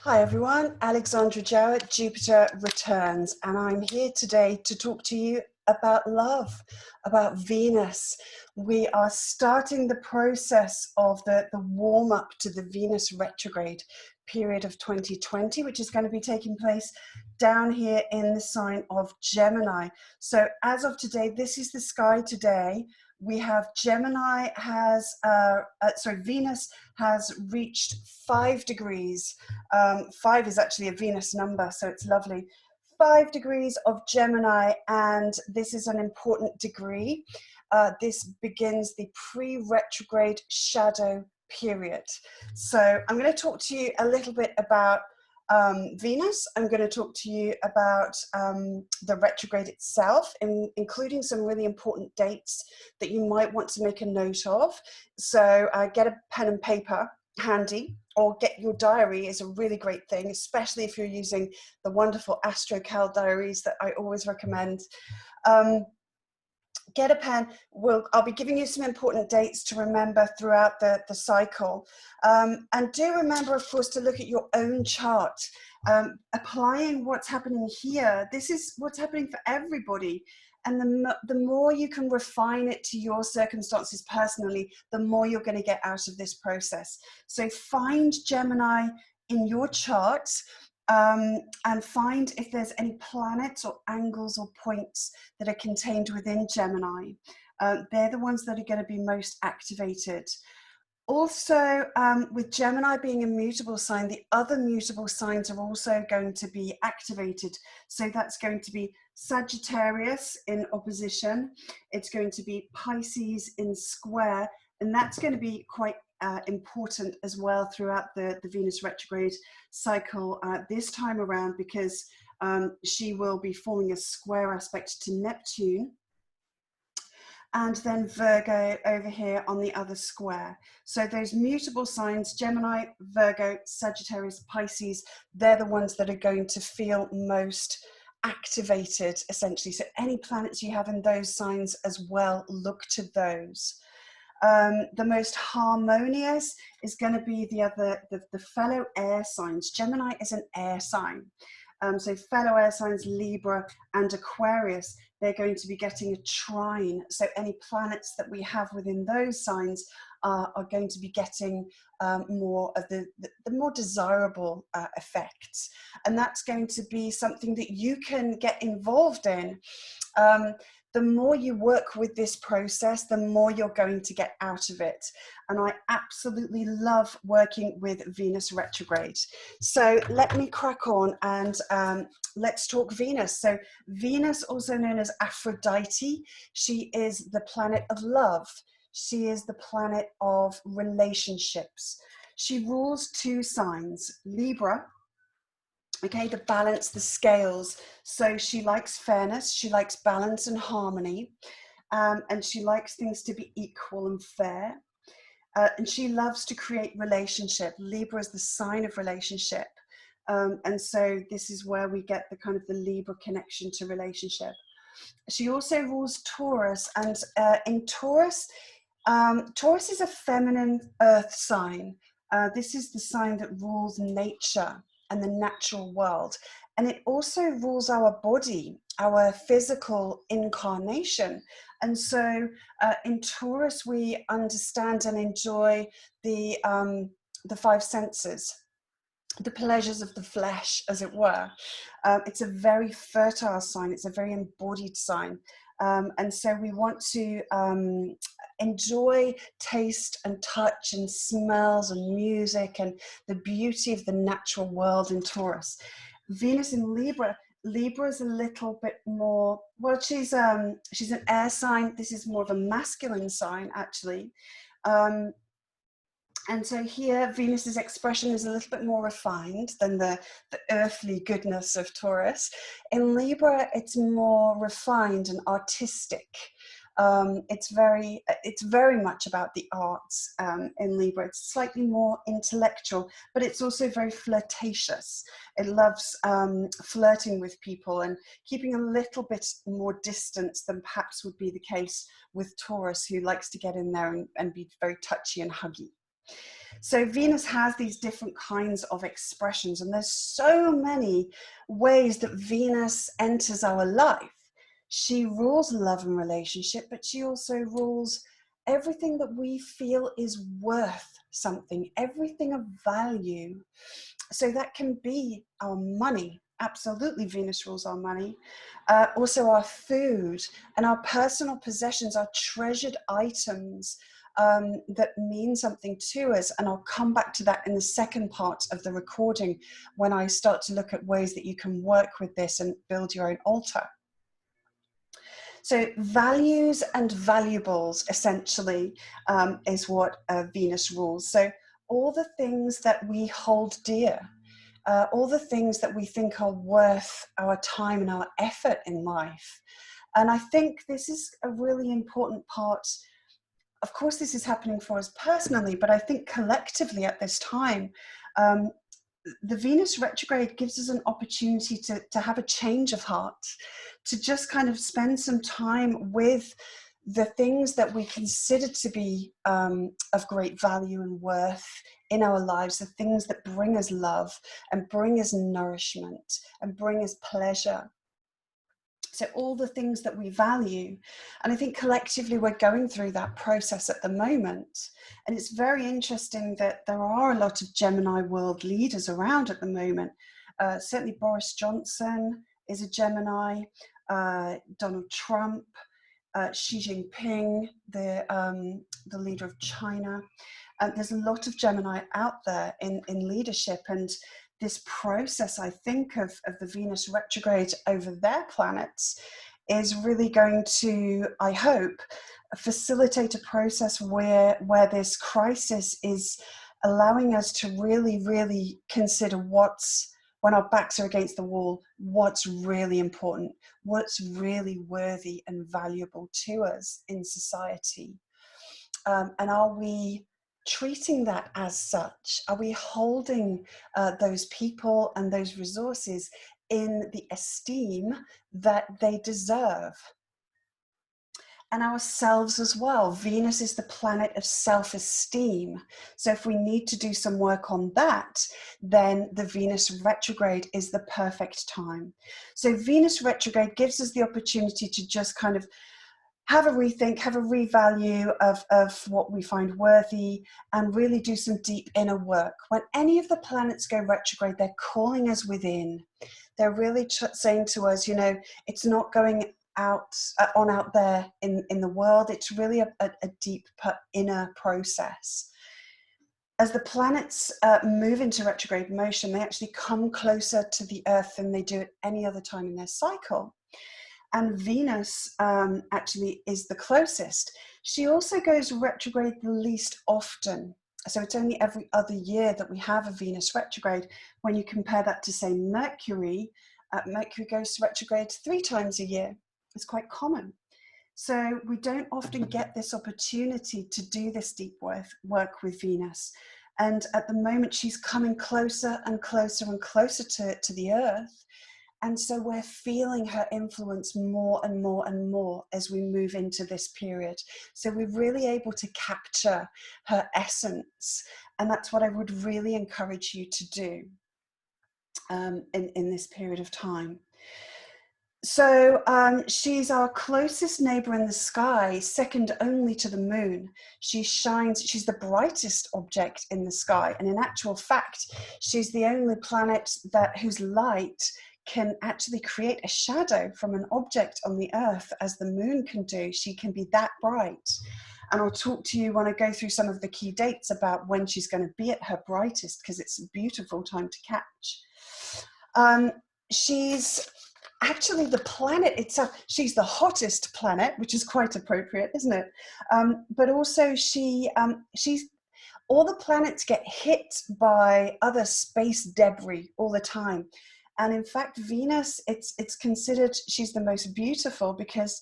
Hi everyone, Alexandra Jarrett, Jupiter Returns, and I'm here today to talk to you about love, about Venus. We are starting the process of the warm-up to the Venus retrograde period of 2020, which is going to be taking place down here in the sign of Gemini. So as of today, this is the sky today. We have Venus has reached 5 degrees. 5 is actually a Venus number, so it's lovely. 5 degrees of Gemini, and this is an important degree. This begins the pre-retrograde shadow period. So I'm going to talk to you a little bit about Venus. I'm going to talk to you about the retrograde itself, including some really important dates that you might want to make a note of. So get a pen and paper handy, or get your diary is a really great thing, especially if you're using the wonderful AstroCal diaries that I always recommend. Get a pen. I'll be giving you some important dates to remember throughout the cycle. And do remember, of course, to look at your own chart. Applying what's happening here, this is what's happening for everybody. And the more you can refine it to your circumstances personally, the more you're going to get out of this process. So find Gemini in your chart. And find if there's any planets or angles or points that are contained within Gemini. They're the ones that are going to be most activated. Also, with Gemini being a mutable sign, the other mutable signs are also going to be activated. So that's going to be Sagittarius in opposition. It's going to be Pisces in square, and that's going to be quite important as well throughout the Venus retrograde cycle this time around, because she will be forming a square aspect to Neptune, and then Virgo over here on the other square. So those mutable signs, Gemini, Virgo, Sagittarius, Pisces, they're the ones that are going to feel most activated, essentially. So any planets you have in those signs as well, look to those. The most harmonious is going to be the fellow air signs. Gemini is an air sign. So fellow air signs, Libra and Aquarius, they're going to be getting a trine. So any planets that we have within those signs are going to be getting more of the more desirable effects. And that's going to be something that you can get involved in. The more you work with this process, the more you're going to get out of it. And I absolutely love working with Venus retrograde. So let me crack on and let's talk Venus. So Venus, also known as Aphrodite, she is the planet of love. She is the planet of relationships. She rules 2 signs, Libra, okay, the balance, the scales. So she likes fairness, she likes balance and harmony, and she likes things to be equal and fair. And she loves to create relationship. Libra is the sign of relationship. And so this is where we get the kind of the Libra connection to relationship. She also rules Taurus, and in Taurus, Taurus is a feminine earth sign. This is the sign that rules nature and the natural world. And it also rules our body, our physical incarnation. And so in Taurus, we understand and enjoy the 5 senses, the pleasures of the flesh, as it were. It's a very fertile sign. It's a very embodied sign. And so we want to enjoy taste and touch and smells and music and the beauty of the natural world in Taurus. Venus in Libra. Libra is a little bit more, well, she's an air sign. This is more of a masculine sign, actually. And so here, Venus's expression is a little bit more refined than the earthly goodness of Taurus. In Libra, it's more refined and artistic. It's very much about the arts in Libra. It's slightly more intellectual, but it's also very flirtatious. It loves flirting with people and keeping a little bit more distance than perhaps would be the case with Taurus, who likes to get in there and be very touchy and huggy. So Venus has these different kinds of expressions, and there's so many ways that Venus enters our life. She rules love and relationship, but she also rules everything that we feel is worth something, everything of value. So that can be our money. Absolutely, Venus rules our money. Also our food and our personal possessions, our treasured items that mean something to us. And I'll come back to that in the second part of the recording when I start to look at ways that you can work with this and build your own altar. So values and valuables essentially is what Venus rules. So all the things that we hold dear, all the things that we think are worth our time and our effort in life. And I think this is a really important part. Of course, this is happening for us personally, but I think collectively at this time, the Venus retrograde gives us an opportunity to have a change of heart, to just kind of spend some time with the things that we consider to be of great value and worth in our lives, the things that bring us love and bring us nourishment and bring us pleasure. So all the things that we value. And I think collectively we're going through that process at the moment. And it's very interesting that there are a lot of Gemini world leaders around at the moment. Certainly Boris Johnson is a Gemini, Donald Trump, Xi Jinping, the leader of China. There's a lot of Gemini out there in leadership, and this process, I think, of the Venus retrograde over their planets is really going to, I hope, facilitate a process where this crisis is allowing us to really, really consider when our backs are against the wall, what's really important, what's really worthy and valuable to us in society. And are we treating that as such? Are we holding those people and those resources in the esteem that they deserve? And ourselves as well. Venus is the planet of self-esteem. So if we need to do some work on that, then the Venus retrograde is the perfect time. So Venus retrograde gives us the opportunity to just kind of have a rethink, have a revalue of what we find worthy, and really do some deep inner work. When any of the planets go retrograde, they're calling us within. They're really saying to us, you know, it's not going out there in the world. It's really a deep inner process. As the planets move into retrograde motion, they actually come closer to the Earth than they do at any other time in their cycle. And Venus actually is the closest. She also goes retrograde the least often. So it's only every other year that we have a Venus retrograde. When you compare that to, say, Mercury, Mercury goes retrograde 3 times a year. It's quite common. So we don't often get this opportunity to do this deep work with Venus. And at the moment, she's coming closer and closer and closer to the Earth. And so we're feeling her influence more and more and more as we move into this period. So we're really able to capture her essence. And that's what I would really encourage you to do in this period of time. So she's our closest neighbor in the sky, second only to the moon. She shines, she's the brightest object in the sky. And in actual fact, she's the only planet whose light can actually create a shadow from an object on the Earth as the moon can do. She can be that bright. And I'll talk to you when I go through some of the key dates about when she's going to be at her brightest, because it's a beautiful time to catch. She's actually the planet itself. She's the hottest planet, which is quite appropriate, isn't it? But also she's all the planets get hit by other space debris all the time. And in fact, Venus, it's considered she's the most beautiful because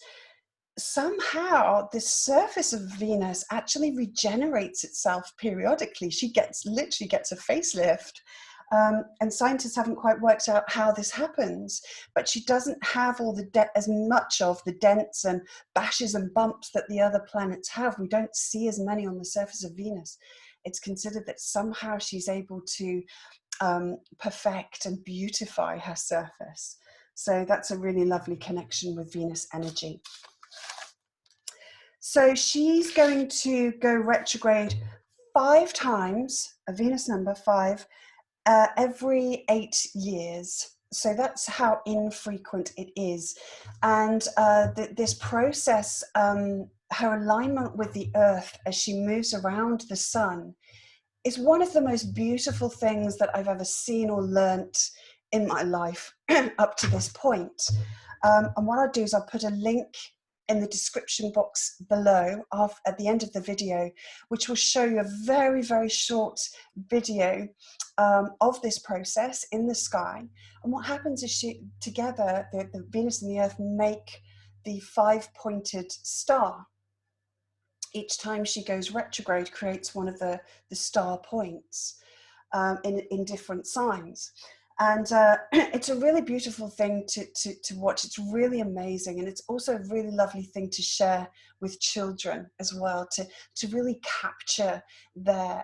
somehow the surface of Venus actually regenerates itself periodically. She literally gets a facelift. And scientists haven't quite worked out how this happens, but she doesn't have all as much of the dents and bashes and bumps that the other planets have. We don't see as many on the surface of Venus. it's considered that somehow she's able to perfect and beautify her surface. So that's a really lovely connection with Venus energy. So she's going to go retrograde 5 times, a Venus number 5, every 8 years. So that's how infrequent it is. And this process, her alignment with the earth as she moves around the sun, is one of the most beautiful things that I've ever seen or learnt in my life up to this point. And what I'll do is I'll put a link in the description box below at the end of the video, which will show you a very, very short video of this process in the sky. And what happens is together, the Venus and the Earth make the 5-pointed star. Each time she goes retrograde creates one of the star points in different signs. And it's a really beautiful thing to watch. It's really amazing. And it's also a really lovely thing to share with children as well, to really capture their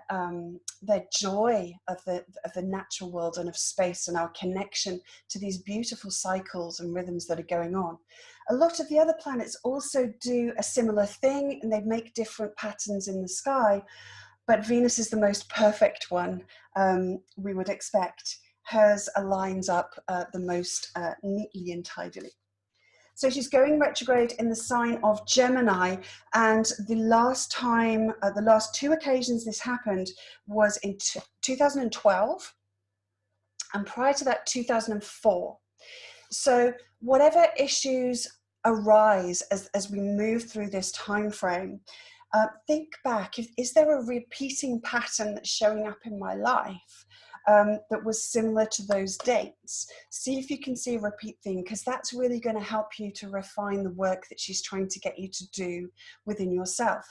joy of the natural world and of space and our connection to these beautiful cycles and rhythms that are going on. A lot of the other planets also do a similar thing, and they make different patterns in the sky, but Venus is the most perfect one, we would expect. Hers aligns up the most neatly and tidily. So she's going retrograde in the sign of Gemini, and the last time, the last 2 occasions this happened was in 2012, and prior to that, 2004. So whatever issues arise as we move through this time frame, think back, is there a repeating pattern that's showing up in my life that was similar to those dates? See if you can see a repeat theme, because that's really going to help you to refine the work that she's trying to get you to do within yourself.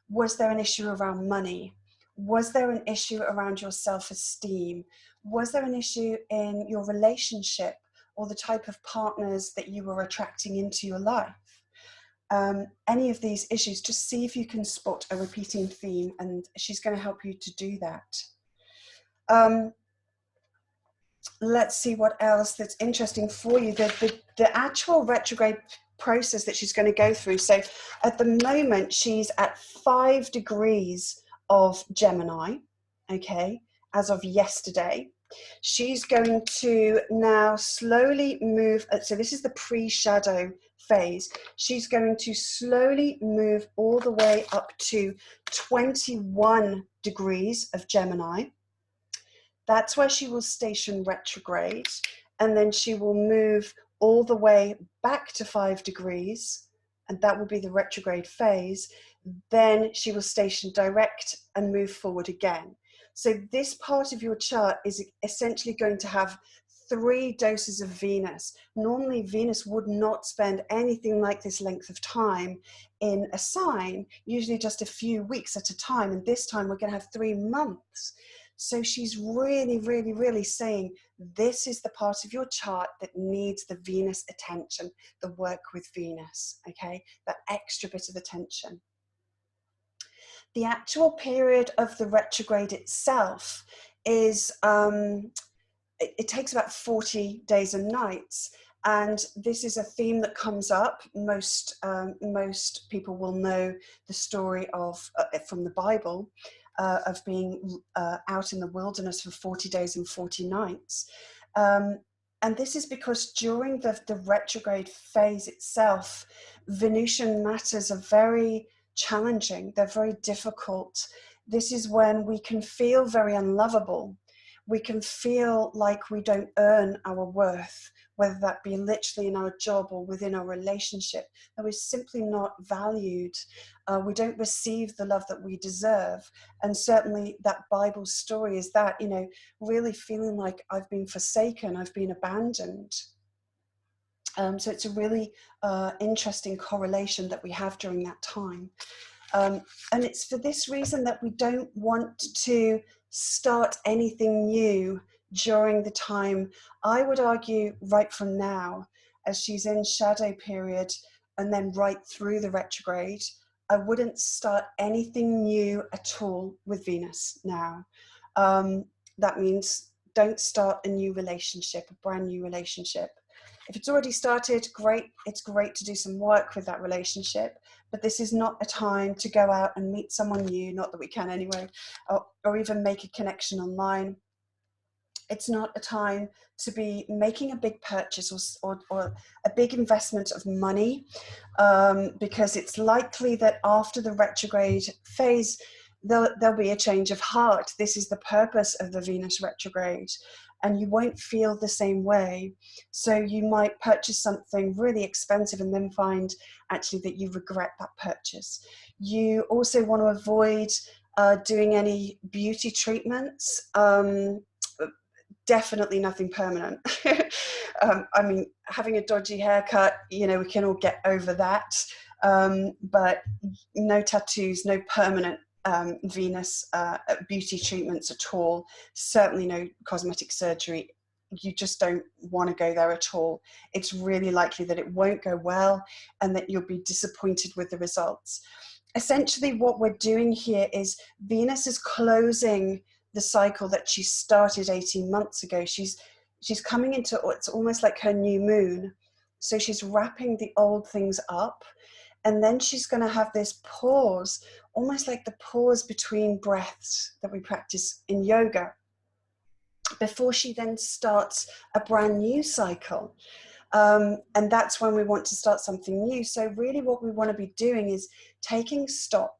Was there an issue around money? Was there an issue around your self-esteem? Was there an issue in your relationship or the type of partners that you were attracting into your life? Any of these issues, just see if you can spot a repeating theme, and she's going to help you to do that. Let's see what else that's interesting for you. The actual retrograde process that she's going to go through. So at the moment, she's at 5 degrees of Gemini, okay, as of yesterday. She's going to now slowly move, so this is the pre-shadow phase. She's going to slowly move all the way up to 21 degrees of Gemini. That's where she will station retrograde, and then she will move all the way back to 5 degrees, and that will be the retrograde phase. Then she will station direct and move forward again. So this part of your chart is essentially going to have 3 doses of Venus. Normally Venus would not spend anything like this length of time in a sign, usually just a few weeks at a time, and this time we're going to have 3 months. So she's really, really, really saying this is the part of your chart that needs the Venus attention, the work with Venus, okay? That extra bit of attention. The actual period of the retrograde itself is, it takes about 40 days and nights. And this is a theme that comes up. Most people will know the story of, from the Bible, of being out in the wilderness for 40 days and 40 nights. And this is because during the retrograde phase itself, Venusian matters are very challenging. They're very difficult. This is when we can feel very unlovable. We can feel like we don't earn our worth, whether that be literally in our job or within our relationship, that we're simply not valued. We don't receive the love that we deserve. And certainly that Bible story is that, you know, really feeling like I've been forsaken, I've been abandoned. So it's a really interesting correlation that we have during that time. And it's for this reason that we don't want to start anything new during the time. I would argue right from now, as she's in shadow period and then right through the retrograde, I wouldn't start anything new at all with Venus now. That means don't start a new relationship, a brand new relationship. If it's already started, great. It's great to do some work with that relationship, but this is not a time to go out and meet someone new, not that we can anyway, or even make a connection online. It's not a time to be making a big purchase or a big investment of money, because it's likely that after the retrograde phase, there'll be a change of heart. This is the purpose of the Venus retrograde, and you won't feel the same way. So you might purchase something really expensive and then find actually that you regret that purchase. You also want to avoid doing any beauty treatments. Definitely nothing permanent. I mean, having a dodgy haircut, you know, we can all get over that. But no tattoos, no permanent Venus beauty treatments at all. Certainly no cosmetic surgery. You just don't want to go there at all. It's really likely that it won't go well and that you'll be disappointed with the results. Essentially, what we're doing here is Venus is closing the cycle that she started 18 months ago. She's coming into, it's almost like her new moon. So she's wrapping the old things up, and then she's going to have this pause, almost like the pause between breaths that we practice in yoga, before she then starts a brand new cycle. And that's when we want to start something new. So really what we want to be doing is taking stock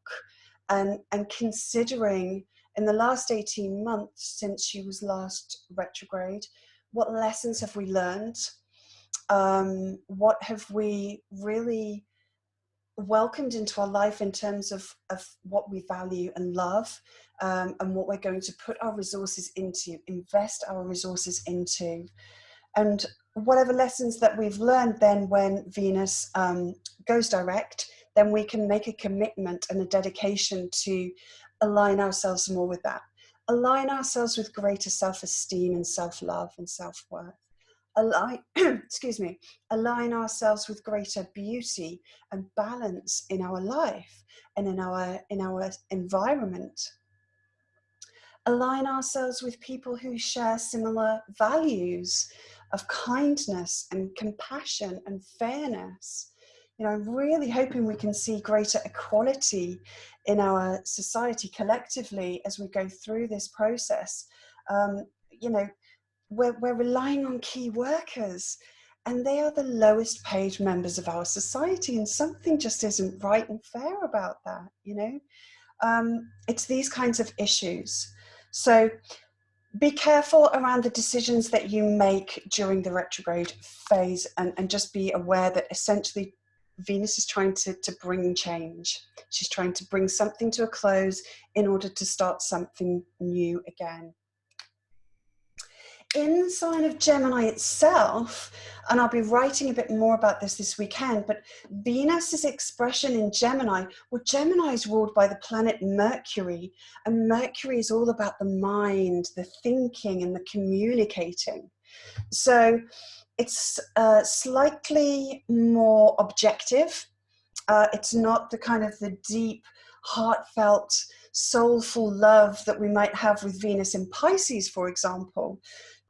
and considering, in the last 18 months since she was last retrograde, what lessons have we learned? What have we really welcomed into our life in terms of what we value and love, and what we're going to put our resources into, invest our resources into. And whatever lessons that we've learned, then when Venus goes direct, then we can make a commitment and a dedication to align ourselves more with that. Align ourselves with greater self-esteem and self-love and self-worth. Excuse me, align ourselves with greater beauty and balance in our life and in our environment. Align ourselves with people who share similar values of kindness and compassion and fairness. You know, I'm really hoping we can see greater equality in our society collectively as we go through this process. You know, we're relying on key workers, and they are the lowest paid members of our society, and something just isn't right and fair about that, you know? It's these kinds of issues. So be careful around the decisions that you make during the retrograde phase, and just be aware that essentially Venus is trying to bring change. She's trying to bring something to a close in order to start something new again. In the sign of Gemini itself, and I'll be writing a bit more about this weekend, but Venus's expression in Gemini, well, Gemini is ruled by the planet Mercury, and Mercury is all about the mind, the thinking, and the communicating. So it's slightly more objective. It's not the kind of the deep, heartfelt, soulful love that we might have with Venus in Pisces, for example.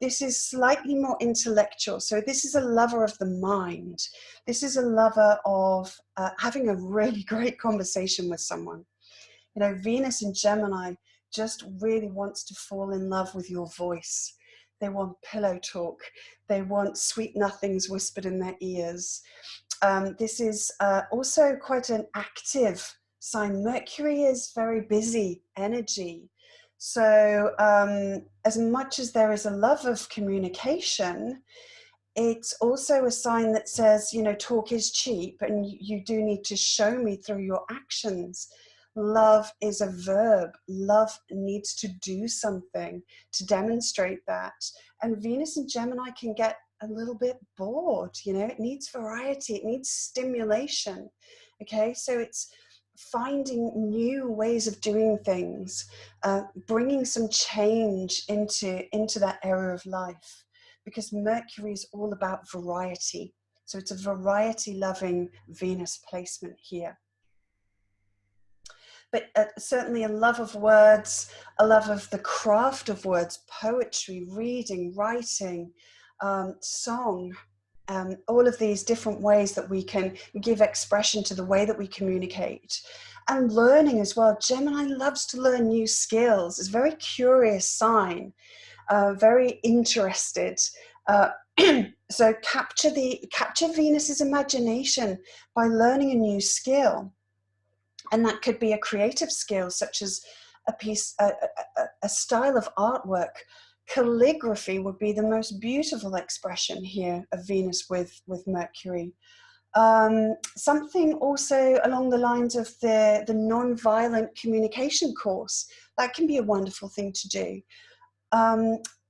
This is slightly more intellectual. So this is a lover of the mind. This is a lover of having a really great conversation with someone. You know, Venus in Gemini just really wants to fall in love with your voice. They want pillow talk. They want sweet nothings whispered in their ears. This is also quite an active sign. Mercury is very busy energy. So as much as there is a love of communication, it's also a sign that says, you know, talk is cheap, and you do need to show me through your actions. Love is a verb. Love needs to do something to demonstrate that. And Venus and Gemini can get a little bit bored, you know, it needs variety, it needs stimulation. Okay, so it's finding new ways of doing things, bringing some change into that area of life, because Mercury is all about variety. So it's a variety loving Venus placement here. but certainly a love of words, a love of the craft of words, poetry, reading, writing, song, all of these different ways that we can give expression to the way that we communicate. And learning as well. Gemini loves to learn new skills. It's a very curious sign, very interested. So capture Venus's imagination by learning a new skill. And that could be a creative skill, such as a style of artwork. Calligraphy would be the most beautiful expression here of Venus with Mercury. Something also along the lines of the non-violent communication course. That can be a wonderful thing to do.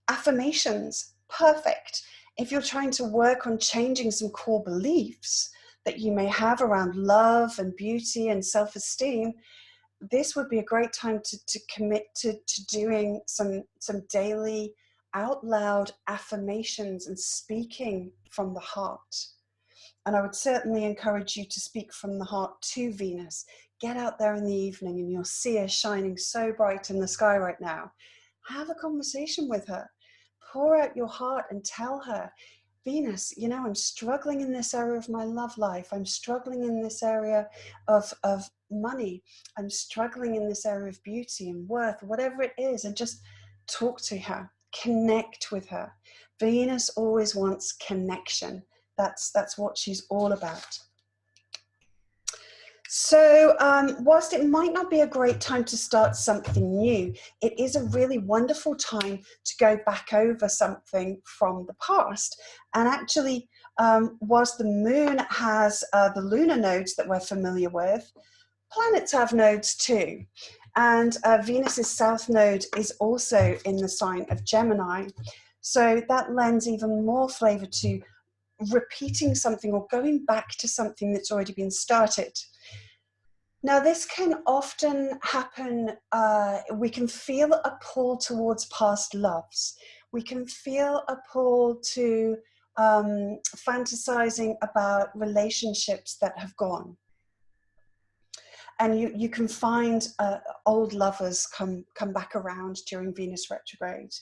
Affirmations, perfect. If you're trying to work on changing some core beliefs that you may have around love and beauty and self-esteem, this would be a great time to commit to doing some daily out loud affirmations and speaking from the heart. And I would certainly encourage you to speak from the heart to Venus. Get out there in the evening and you'll see her shining so bright in the sky right now. Have a conversation with her. Pour out your heart and tell her, Venus, you know, I'm struggling in this area of my love life. I'm struggling in this area of money. I'm struggling in this area of beauty and worth, whatever it is. And just talk to her, connect with her. Venus always wants connection. That's what she's all about. So whilst it might not be a great time to start something new, it is a really wonderful time to go back over something from the past. And actually, whilst the moon has the lunar nodes that we're familiar with, planets have nodes too. And Venus's south node is also in the sign of Gemini. So that lends even more flavor to repeating something or going back to something that's already been started. Now, this can often happen, we can feel a pull towards past loves. We can feel a pull to fantasizing about relationships that have gone. And you can find old lovers come back around during Venus retrograde.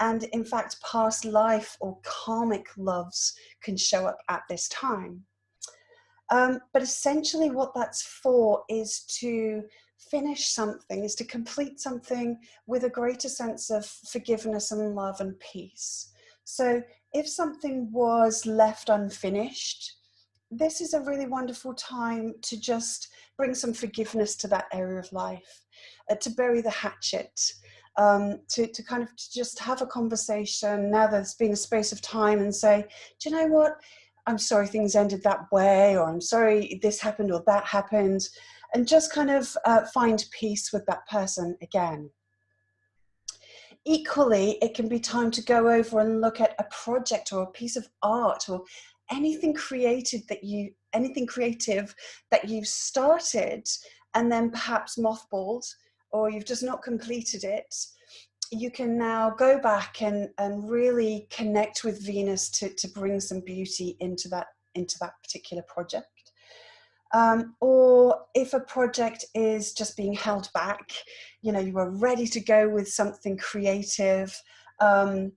And in fact, past life or karmic loves can show up at this time. But essentially what that's for is to finish something, is to complete something with a greater sense of forgiveness and love and peace. So if something was left unfinished, this is a really wonderful time to just bring some forgiveness to that area of life, to bury the hatchet, to kind of just have a conversation now that there's been a space of time and say, do you know what? I'm sorry things ended that way, or I'm sorry this happened or that happened, and just kind of find peace with that person again. Equally, it can be time to go over and look at a project or a piece of art or anything creative that you've started and then perhaps mothballed, or you've just not completed it. You can now go back and really connect with Venus to bring some beauty into that particular project. Or if a project is just being held back, you know, you were ready to go with something creative, and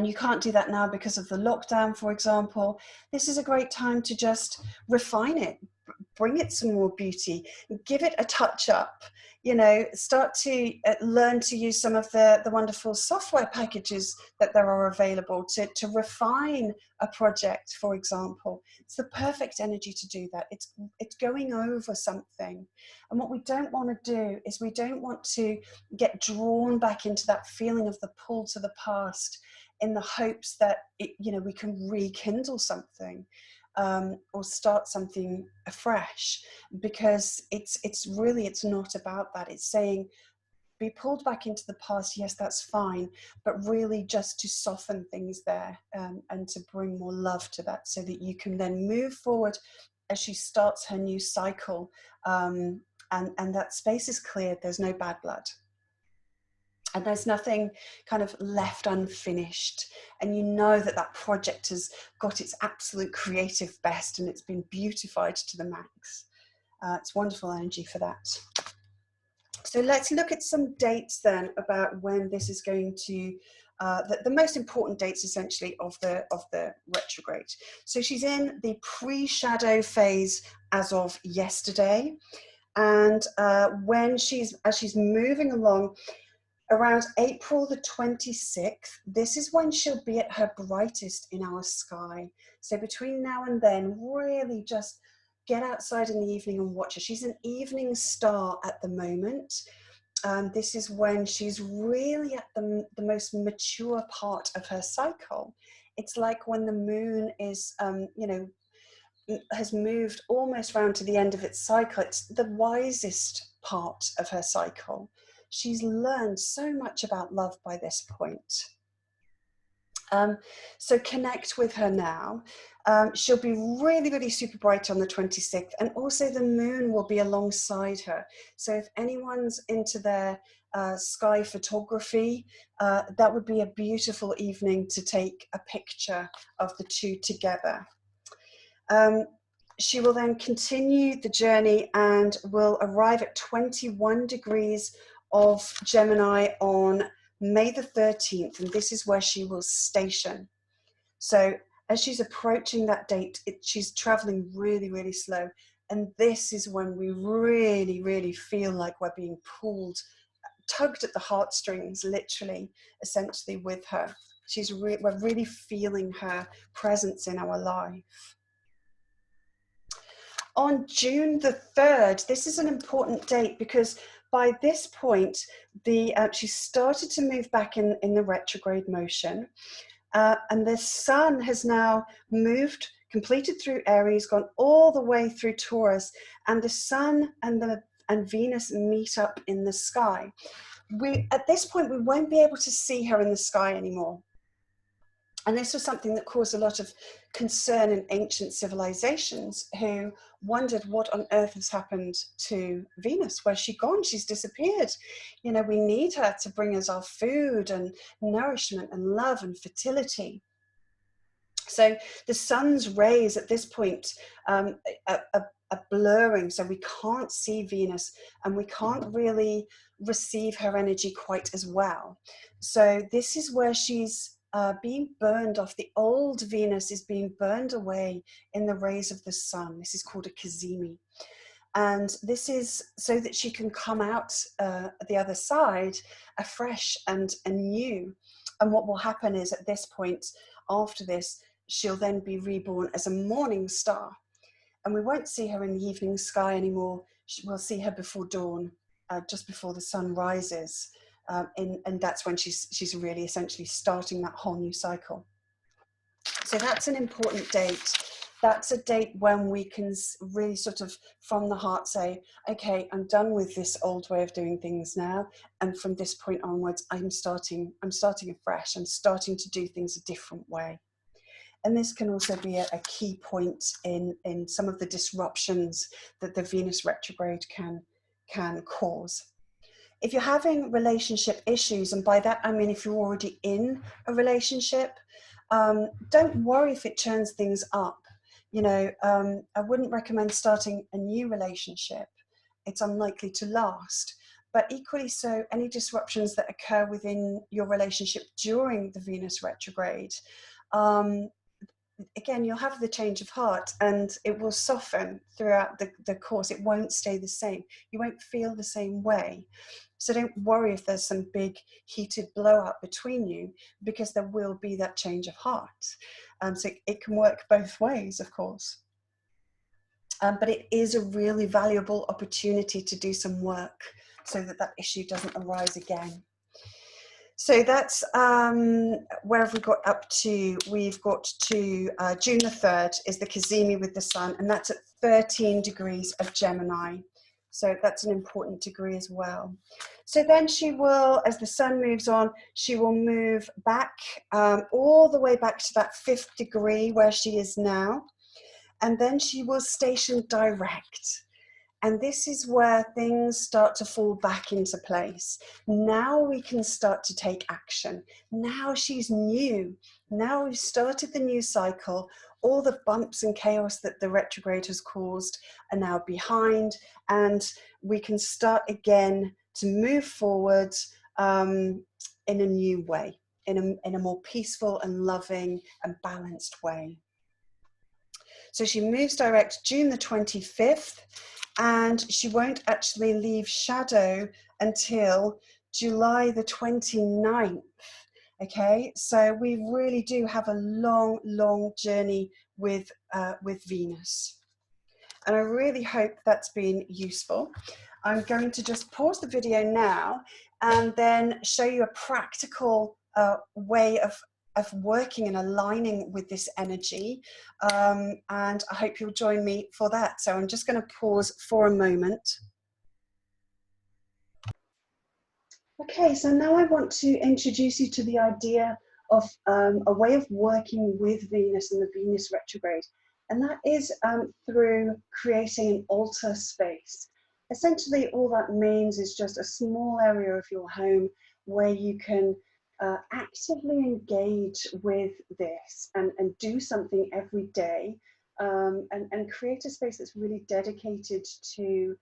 you can't do that now because of the lockdown, for example, this is a great time to just refine it, bring it some more beauty, give it a touch up, you know, start to learn to use some of the wonderful software packages that there are available to refine a project, for example. It's the perfect energy to do that. It's going over something. And what we don't want to do is we don't want to get drawn back into that feeling of the pull to the past in the hopes that we can rekindle something. Or start something afresh, because it's not about that. It's saying, be pulled back into the past, yes, that's fine, but really just to soften things there, and to bring more love to that, so that you can then move forward as she starts her new cycle, and that space is cleared. There's no bad blood. And there's nothing kind of left unfinished. And you know that that project has got its absolute creative best and it's been beautified to the max. It's wonderful energy for that. So let's look at some dates then about when this is going to, the most important dates essentially of the retrograde. So she's in the pre-shadow phase as of yesterday. And as she's moving along, around April the 26th, this is when she'll be at her brightest in our sky. So between now and then, really just get outside in the evening and watch her. She's an evening star at the moment. This is when she's really at the most mature part of her cycle. It's like when the moon is, has moved almost round to the end of its cycle. It's the wisest part of her cycle. She's learned so much about love by this point. So connect with her now. She'll be really, really super bright on the 26th, and also the moon will be alongside her. So if anyone's into their sky photography, that would be a beautiful evening to take a picture of the two together. She will then continue the journey and will arrive at 21 degrees of Gemini on May the 13th, and this is where she will station. So as she's approaching that date, she's traveling really, really slow. And this is when we really, really feel like we're being pulled, tugged at the heartstrings, literally, essentially with her. We're really feeling her presence in our life. On June the 3rd, this is an important date because by this point, she started to move back in the retrograde motion. And the sun has now completed through Aries, gone all the way through Taurus, and the sun and Venus meet up in the sky. At this point, we won't be able to see her in the sky anymore. And this was something that caused a lot of concern in ancient civilizations who wondered what on earth has happened to Venus. Where's she gone? She's disappeared. You know, we need her to bring us our food and nourishment and love and fertility. So the sun's rays at this point are blurring, so we can't see Venus and we can't really receive her energy quite as well. So this is where she's being burned off. The old Venus is being burned away in the rays of the sun. This is called a cazimi. And this is so that she can come out the other side afresh and new. And what will happen is at this point, after this, she'll then be reborn as a morning star. And we won't see her in the evening sky anymore. We'll see her before dawn, just before the sun rises. And that's when she's really essentially starting that whole new cycle. So that's an important date. That's a date when we can really sort of from the heart say, okay, I'm done with this old way of doing things now. And from this point onwards, I'm starting afresh. I'm starting to do things a different way. And this can also be a key point in some of the disruptions that the Venus retrograde can cause. If you're having relationship issues, and by that I mean if you're already in a relationship, don't worry if it turns things up. You know, I wouldn't recommend starting a new relationship. It's unlikely to last. But equally so, any disruptions that occur within your relationship during the Venus retrograde, again, you'll have the change of heart and it will soften throughout the course. It won't stay the same. You won't feel the same way. So don't worry if there's some big heated blowout between you, because there will be that change of heart. So it can work both ways, of course. But it is a really valuable opportunity to do some work so that issue doesn't arise again. So that's where have we got up to? We've got to June the 3rd is the cazimi with the sun, and that's at 13 degrees of Gemini. So that's an important degree as well. So then she will, as the sun moves on, she will move back all the way back to that 5th degree where she is now. And then she will station direct. And this is where things start to fall back into place. Now we can start to take action. Now she's new. Now we've started the new cycle. All the bumps and chaos that the retrograde has caused are now behind, and we can start again to move forward in a new way, in a more peaceful and loving and balanced way. So she moves direct June the 25th, and she won't actually leave shadow until July the 29th. Okay, so we really do have a long, long journey with Venus. And I really hope that's been useful. I'm going to just pause the video now and then show you a practical way of working and aligning with this energy. And I hope you'll join me for that. So I'm just going to pause for a moment. Okay, so now I want to introduce you to the idea of a way of working with Venus and the Venus retrograde. And that is through creating an altar space. Essentially, all that means is just a small area of your home where you can actively engage with this and do something every day, and create a space that's really dedicated to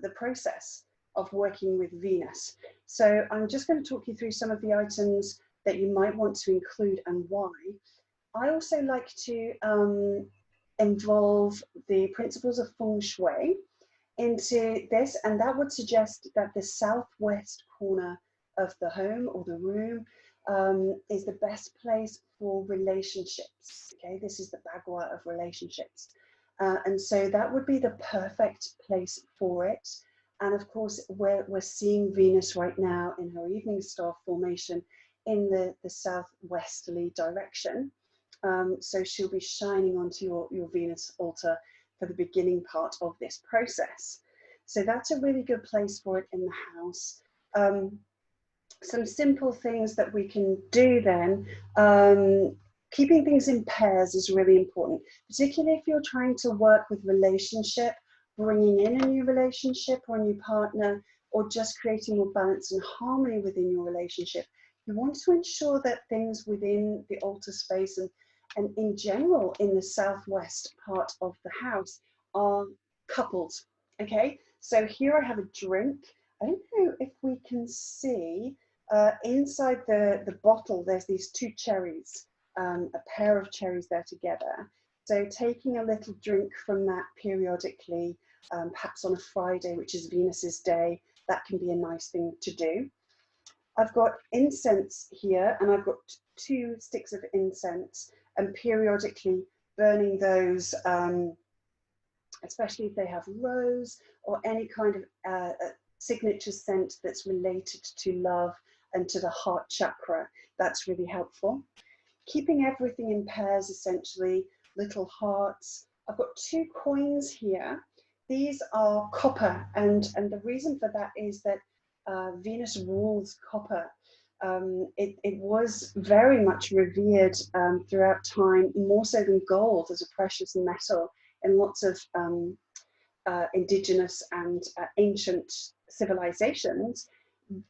the process of working with Venus. So I'm just going to talk you through some of the items that you might want to include and why. I also like to involve the principles of feng shui into this, and that would suggest that the southwest corner of the home or the room is the best place for relationships. Okay, this is the bagua of relationships, and so that would be the perfect place for it. And of course, we're seeing Venus right now in her evening star formation in the southwesterly direction. So she'll be shining onto your Venus altar for the beginning part of this process. So that's a really good place for it in the house. Some simple things that we can do then, keeping things in pairs is really important, particularly if you're trying to work with relationship, bringing in a new relationship or a new partner, or just creating more balance and harmony within your relationship. You want to ensure that things within the altar space and in general in the southwest part of the house are coupled. Okay, so here I have a drink. I don't know if we can see inside the bottle, there's these two cherries, a pair of cherries there together. So taking a little drink from that periodically, perhaps on a Friday, which is Venus's day, that can be a nice thing to do. I've got incense here, and I've got 2 sticks of incense, and periodically burning those, especially if they have rose or any kind of signature scent that's related to love and to the heart chakra. That's really helpful. Keeping everything in pairs, essentially, little hearts. I've got 2 coins here. These are copper, and the reason for that is that Venus rules copper. It was very much revered throughout time, more so than gold, as a precious metal in lots of indigenous and ancient civilizations,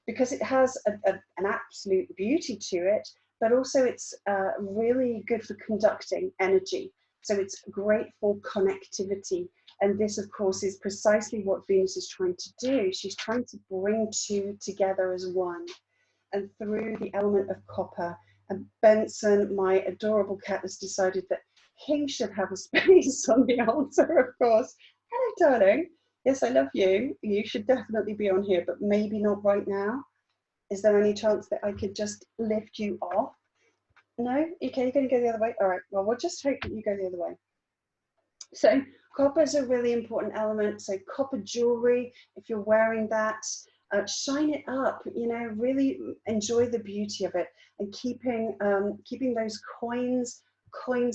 because it has an absolute beauty to it, but also it's really good for conducting energy. So it's great for connectivity. And this, of course, is precisely what Venus is trying to do. She's trying to bring 2 together as one. And through the element of copper, and Benson, my adorable cat, has decided that he should have a space on the altar, of course. Hello, darling. Yes, I love you. You should definitely be on here, but maybe not right now. Is there any chance that I could just lift you off? No? Okay, you're going to go the other way? All right, well, we'll just hope that you go the other way. So copper is a really important element. So copper jewelry, if you're wearing that, shine it up, you know, really enjoy the beauty of it. And keeping those coins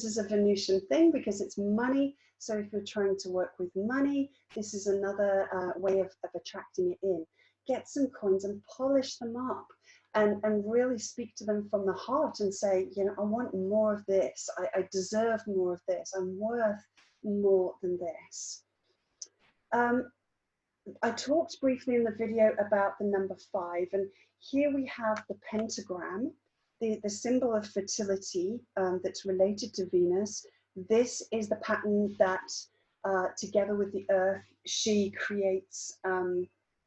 is a Venusian thing because it's money. So if you're trying to work with money, this is another way of attracting it in. Get some coins and polish them up, and really speak to them from the heart and say, you know, I want more of this. I deserve more of this. I'm worth more than this. I talked briefly in the video about the number 5, and here we have the pentagram, the symbol of fertility that's related to Venus. This is the pattern that, together with the earth, she creates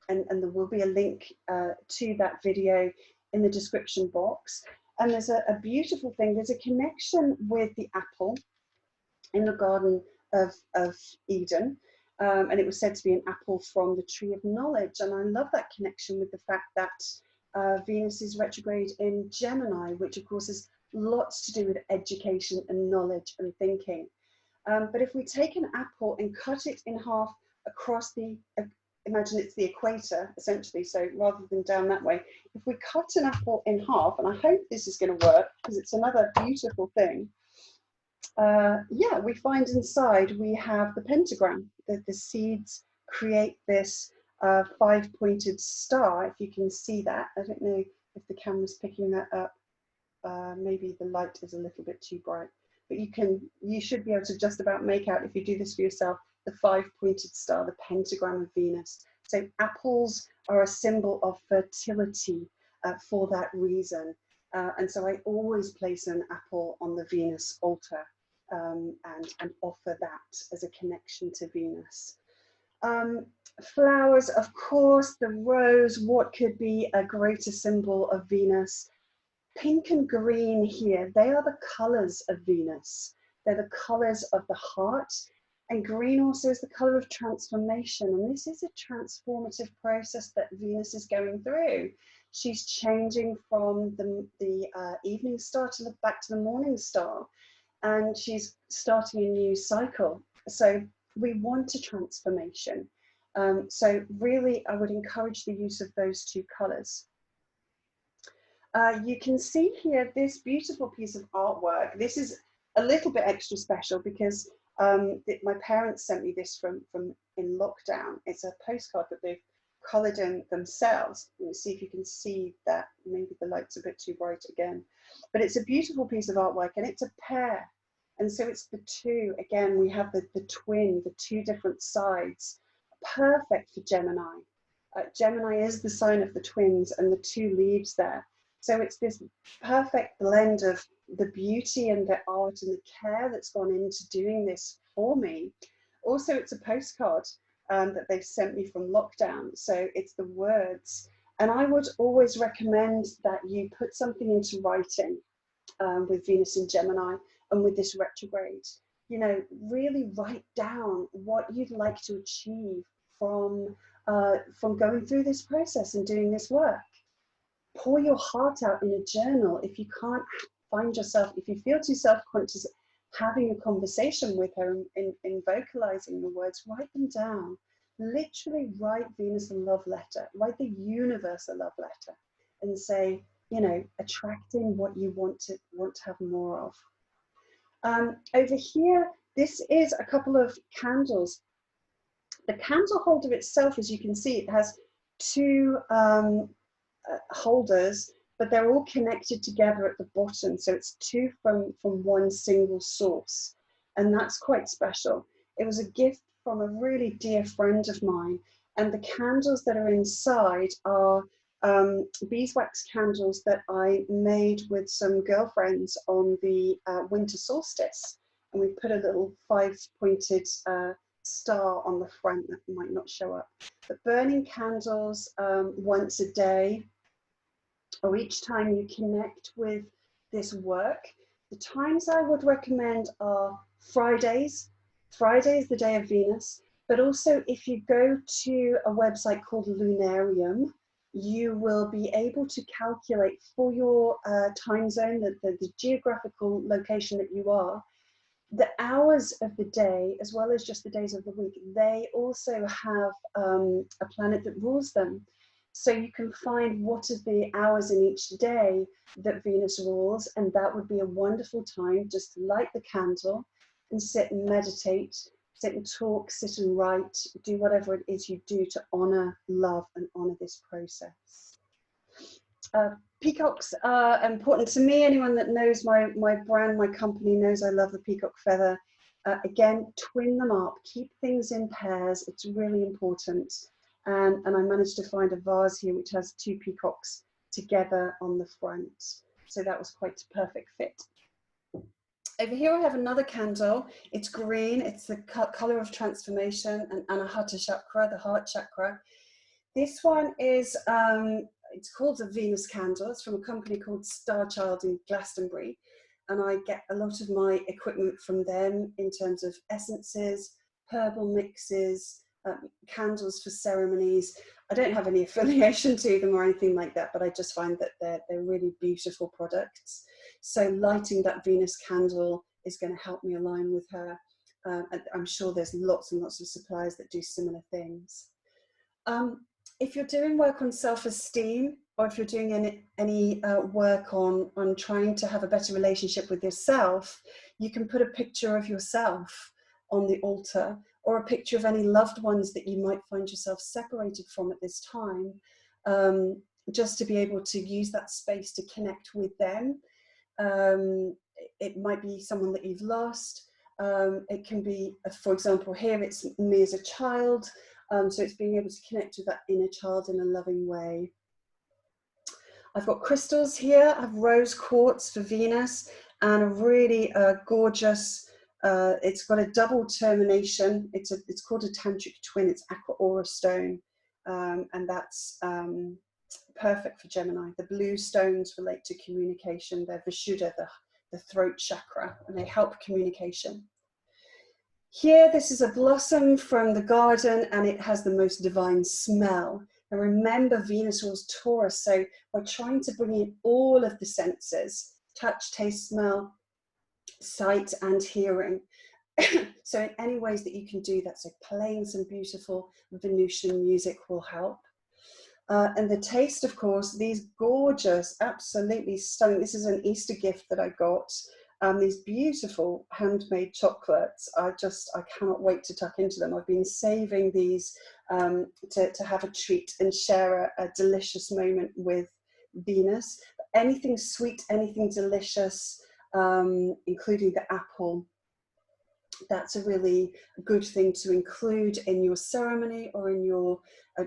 and there will be a link to that video in the description box. And there's a beautiful thing. There's a connection with the apple in the Garden of Eden. And it was said to be an apple from the tree of knowledge. And I love that connection with the fact that Venus is retrograde in Gemini, which of course has lots to do with education and knowledge and thinking. But if we take an apple and cut it in half across the, imagine it's the equator essentially, so rather than down that way, if we cut an apple in half, and I hope this is going to work because it's another beautiful thing, yeah, we find inside we have the pentagram, that the seeds create this 5-pointed star, if you can see that. I don't know if the camera's picking that up. Maybe the light is a little bit too bright, but you should be able to just about make out, if you do this for yourself, the 5-pointed star, the pentagram of Venus. So apples are a symbol of fertility for that reason. And so I always place an apple on the Venus altar and offer that as a connection to Venus. Flowers, of course, the rose, what could be a greater symbol of Venus? Pink and green here, they are the colors of Venus. They're the colors of the heart. And green also is the color of transformation. And this is a transformative process that Venus is going through. She's changing from the evening star back to the morning star. And she's starting a new cycle. So we want a transformation. So really, I would encourage the use of those two colors. You can see here this beautiful piece of artwork. This is a little bit extra special because my parents sent me this from in lockdown. It's a postcard that they've coloured in themselves. Let me see if you can see that. Maybe the light's a bit too bright again. But it's a beautiful piece of artwork, and it's a pair. And so it's the two. Again, we have the twin, the two different sides. Perfect for Gemini. Gemini is the sign of the twins and the two leaves there. So it's this perfect blend of the beauty and the art and the care that's gone into doing this for me. Also, it's a postcard that they've sent me from lockdown. So it's the words. And I would always recommend that you put something into writing with Venus in Gemini and with this retrograde. You know, really write down what you'd like to achieve from going through this process and doing this work. Pour your heart out in a journal. If you can't find yourself, if you feel too self-conscious having a conversation with her in vocalizing the words, write them down. Literally write Venus a love letter, write the universe a love letter, and say, you know, attracting what you want to have more of. Over here, this is a couple of candles. The candle holder itself, as you can see, it has two holders, but they're all connected together at the bottom. So it's two from one single source. And that's quite special. It was a gift from a really dear friend of mine. And the candles that are inside are beeswax candles that I made with some girlfriends on the winter solstice. And we put a little 5-pointed star on the front that might not show up. But burning candles once a day, or each time you connect with this work. The times I would recommend are Fridays. Friday is the day of Venus, but also if you go to a website called Lunarium, you will be able to calculate for your time zone, the geographical location that you are, the hours of the day, as well as just the days of the week. They also have a planet that rules them. So you can find what are the hours in each day that Venus rules, and that would be a wonderful time just to light the candle and sit and meditate, sit and talk, sit and write, do whatever it is you do to honor love and honor this process. Peacocks are important to me. Anyone that knows my brand, my company, knows I love the peacock feather. Again, twin them up, keep things in pairs. It's really important. And I managed to find a vase here which has two peacocks together on the front. So that was quite a perfect fit. Over here I have another candle. It's green. It's the color of transformation and Anahata chakra, the heart chakra. This one is, it's called a Venus candle. It's from a company called Starchild in Glastonbury. And I get a lot of my equipment from them in terms of essences, herbal mixes, candles for ceremonies. I don't have any affiliation to them or anything like that, but I just find that they're really beautiful products. So lighting that Venus candle is going to help me align with her. And I'm sure there's lots and lots of suppliers that do similar things. If you're doing work on self-esteem, or if you're doing any work on trying to have a better relationship with yourself, you can put a picture of yourself on the altar, or a picture of any loved ones that you might find yourself separated from at this time, just to be able to use that space to connect with them. It might be someone that you've lost. It can be, for example, here it's me as a child. So it's being able to connect with that inner child in a loving way. I've got crystals here. I have rose quartz for Venus, and a really gorgeous, it's got a double termination. It's called a tantric twin. It's aqua aura stone, and that's perfect for Gemini. The blue stones relate to communication. They're Vishuddha, the throat chakra, and they help communication. Here, this is a blossom from the garden, and it has the most divine smell. And remember, Venus rules Taurus, so we're trying to bring in all of the senses: touch, taste, smell, sight, and hearing. So in any ways that you can do that, so playing some beautiful Venusian music will help. And the taste, of course, these gorgeous, absolutely stunning, this is an Easter gift that I got. These beautiful handmade chocolates. I cannot wait to tuck into them. I've been saving these to have a treat and share a delicious moment with Venus. Anything sweet, anything delicious, including the apple, that's a really good thing to include in your ceremony or in your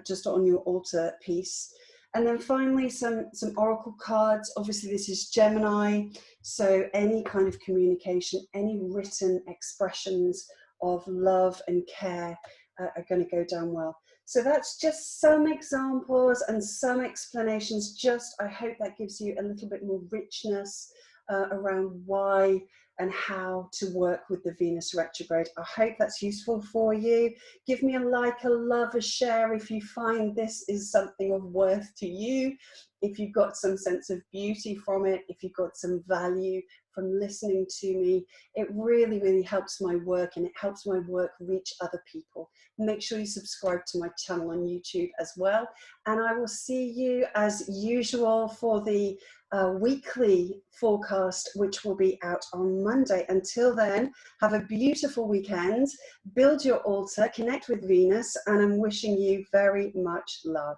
just on your altar piece. And then finally, some oracle cards. Obviously, this is Gemini, so any kind of communication, any written expressions of love and care are going to go down well. So that's just some examples and some explanations. I hope that gives you a little bit more richness around why and how to work with the Venus retrograde. I hope that's useful for you. Give me a like, a love, a share if you find this is something of worth to you, if you've got some sense of beauty from it, if you've got some value from listening to me. It really, really helps my work, and it helps my work reach other people. Make sure you subscribe to my channel on YouTube as well. And I will see you as usual for the weekly forecast, which will be out on Monday. Until then, have a beautiful weekend, build your altar, connect with Venus, and I'm wishing you very much love.